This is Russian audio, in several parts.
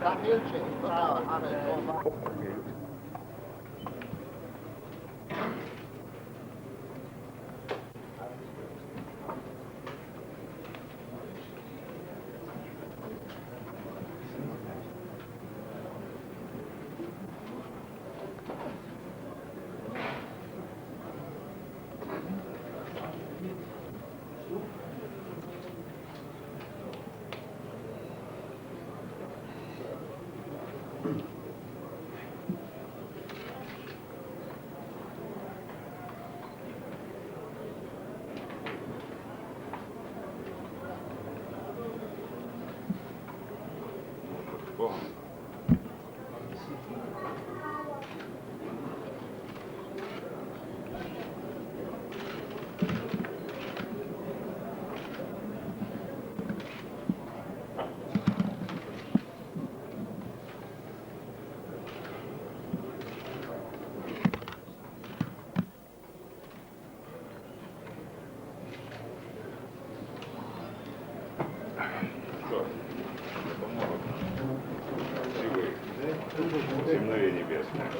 Какие? Земное небесное.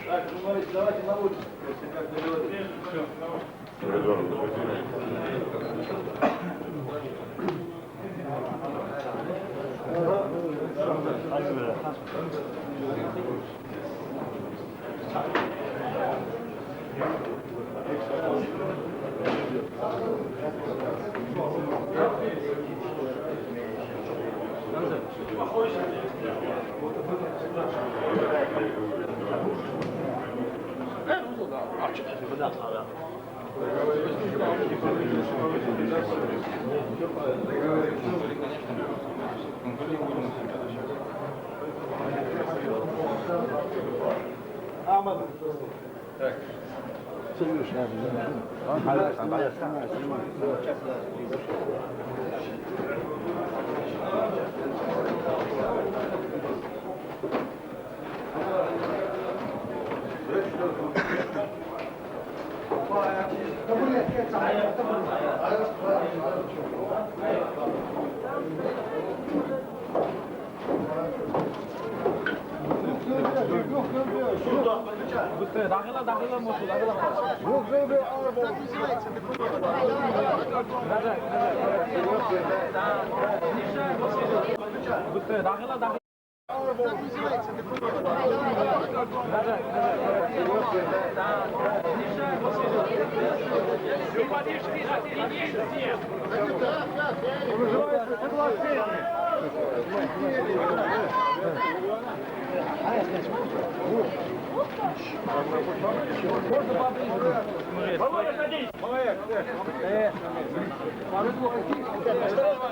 Так, ну смотрите, давайте на улицу, если как договорились. Все,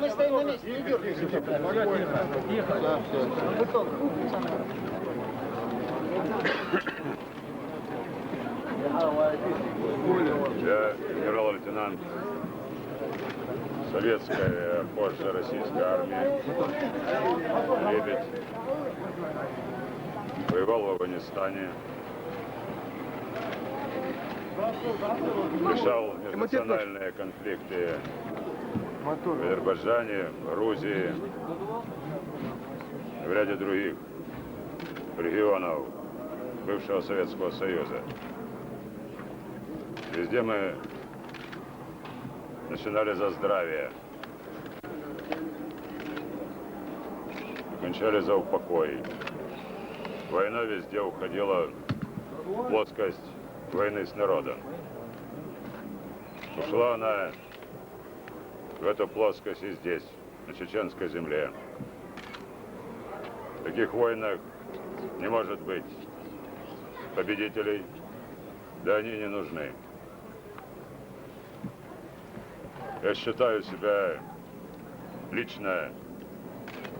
Мы стоим на месте, не дергайся. Я генерал-лейтенант советская, позже российская армия. Лебедь. Воевал в Афганистане. Решал межнациональные конфликты в Азербайджане, в Грузии, в ряде других регионов бывшего Советского Союза. Везде мы начинали за здравие, кончали за упокой. война везде уходила в плоскость войны с народом. Ушла она в эту плоскость и здесь, на чеченской земле. В таких войнах не может быть победителей, да они не нужны. Я считаю себя лично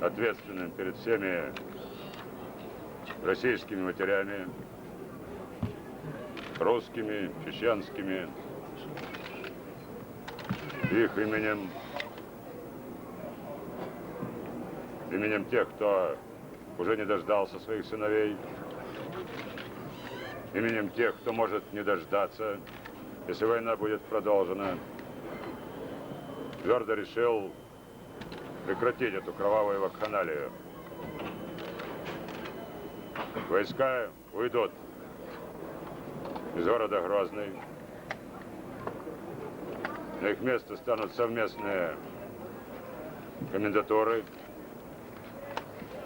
ответственным перед всеми российскими матерями, русскими, чеченскими, их именем тех, кто уже не дождался своих сыновей, именем тех, кто может не дождаться, если война будет продолжена. Твердо решил прекратить эту кровавую вакханалию. Войска уйдут из города Грозный. На их место станут совместные комендатуры,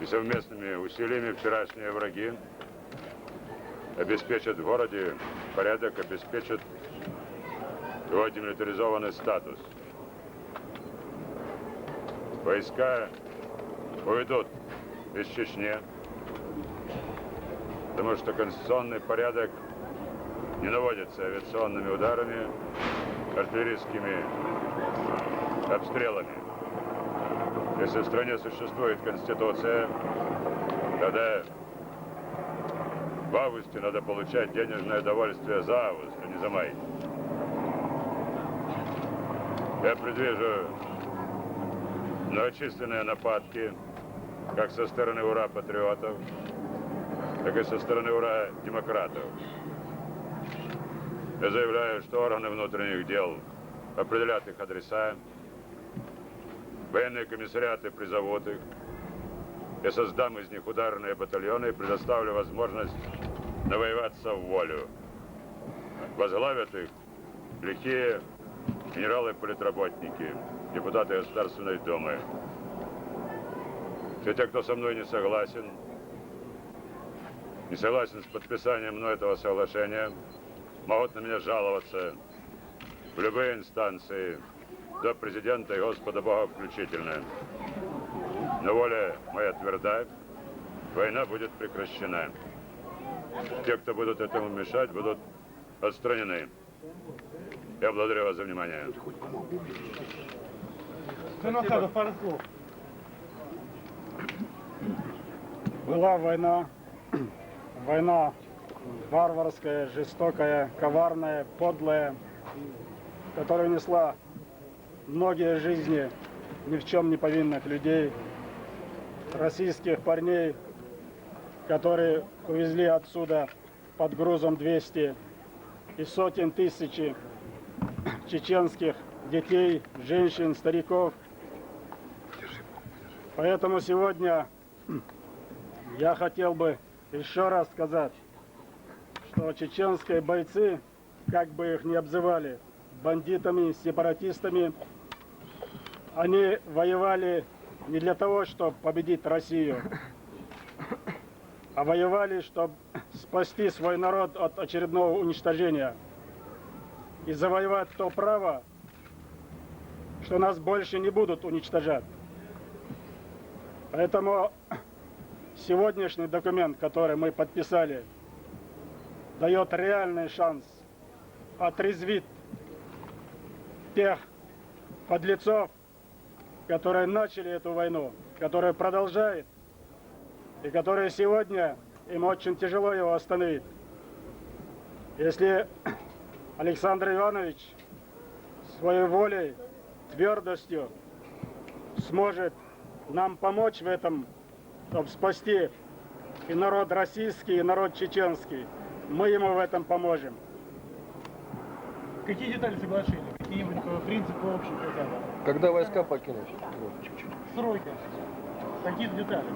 и совместными усилиями вчерашние враги обеспечат в городе порядок, обеспечат его демилитаризованный статус. Войска уйдут из Чечни, потому что конституционный порядок не наводится авиационными ударами, артиллерийскими обстрелами. Если в стране существует Конституция, тогда в августе надо получать денежное удовольствие за август, а не за май. Я предвижу многочисленные нападки, как со стороны ура-патриотов, так и со стороны ура-демократов. Я заявляю, что органы внутренних дел определят их адреса, военные комиссариаты призовут их, я создам из них ударные батальоны и предоставлю возможность навоеваться в волю. Возглавят их лихие генералы-политработники, депутаты Государственной Думы. Все те, кто со мной не согласен с подписанием мной этого соглашения, могут на меня жаловаться в любые инстанции, до президента и Господа Бога включительно. Но воля моя тверда, война будет прекращена. Те, кто будут этому мешать, будут отстранены. Я благодарю вас за внимание. Пару слов. Была война варварская, жестокая, коварная, подлая, которая несла многие жизни ни в чем не повинных людей, российских парней, которые увезли отсюда под грузом 200 и сотен тысяч чеченских детей, женщин, стариков. Поэтому сегодня я хотел бы еще раз сказать, что чеченские бойцы, как бы их ни обзывали, бандитами, сепаратистами, они воевали не для того, чтобы победить Россию, а воевали, чтобы спасти свой народ от очередного уничтожения и завоевать то право, что нас больше не будут уничтожать. Поэтому сегодняшний документ, который мы подписали, дает реальный шанс отрезвить тех подлецов, которые начали эту войну, которые продолжают, и которые сегодня, им очень тяжело его остановить. Если Александр Иванович своей волей, твердостью сможет нам помочь в этом, чтобы спасти и народ российский, и народ чеченский, мы ему в этом поможем. Какие детали соглашения? Какие-нибудь принципы общие хотя бы? Когда войска покинут? Сроки. Какие детали?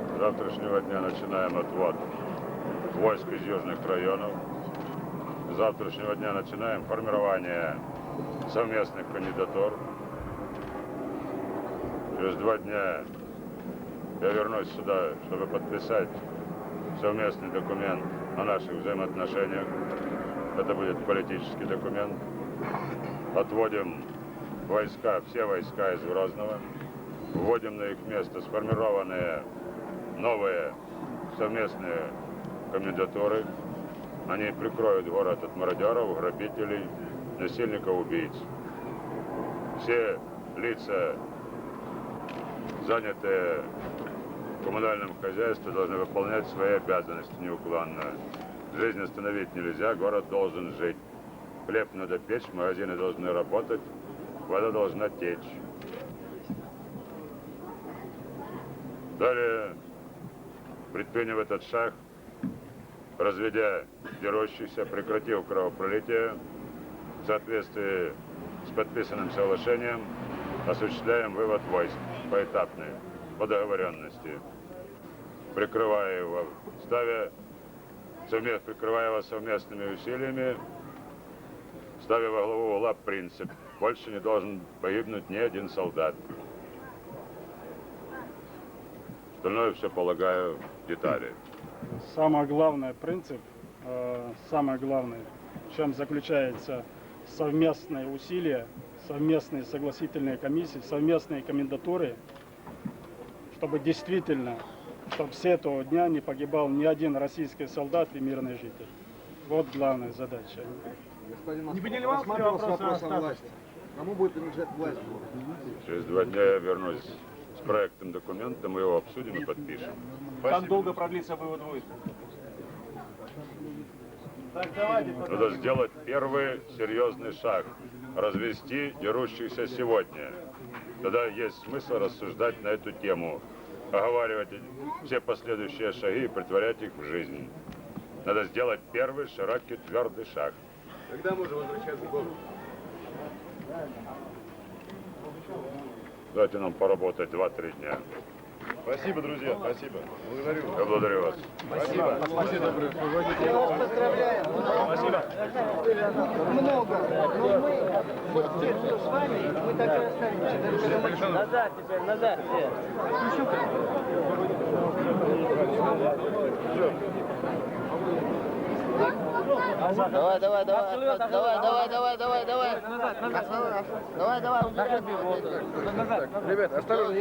С завтрашнего дня начинаем отвод войск из южных районов. С завтрашнего дня начинаем формирование совместных кандидатур. Через 2 дня я вернусь сюда, чтобы подписать совместный документ о наших взаимоотношениях. Это будет политический документ. Отводим войска, все войска из Грозного. Вводим на их место сформированные новые совместные комендатуры. Они прикроют город от мародеров, грабителей, насильников, убийц. Все лица, занятые в коммунальном хозяйстве, должны выполнять свои обязанности неуклонно. Жизнь остановить нельзя, город должен жить. Хлеб надо печь, магазины должны работать, вода должна течь. Далее предприняв этот шаг, разведя дерущихся, прекратив кровопролитие, в соответствии с подписанным соглашением, осуществляем вывод войск поэтапный, по договоренности, прикрывая его совместными усилиями, ставя во главу угла принцип: больше не должен погибнуть ни один солдат. Остальное все, полагаю, детали. Самый главный принцип, самое главное, в чем заключается совместные усилия, совместные согласительные комиссии, совместные комендатуры, чтобы действительно, чтобы с этого дня не погибал ни один российский солдат и мирный житель. Вот главная задача. Господин Не поднимался ли вопрос о статусе? власти? Кому будет принадлежать власть? Через 2 дня я вернусь с проектом документа, мы его обсудим и подпишем. Как долго продлится вывод войск? Надо сделать первый серьезный шаг. Развести дерущихся сегодня. Тогда есть смысл рассуждать на эту тему. Оговаривать все последующие шаги и притворять их в жизнь. Надо сделать первый широкий твердый шаг. Когда можно возвращаться в город? Дайте нам поработать 2-3 дня. Спасибо, друзья, спасибо. Благодарю. Я благодарю вас. Спасибо. Спасибо. Мы вас поздравляем. Много. Но мы с вами, мы так и останемся. Назад теперь, назад. Давай, давай, давай, давай, давай, давай, давай. Давай, давай. Ребята, осторожно.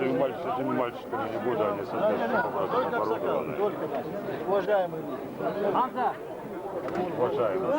С этими мальчиками не буду, они соответственно образом оборудованы. Уважаемый. Уважаемые.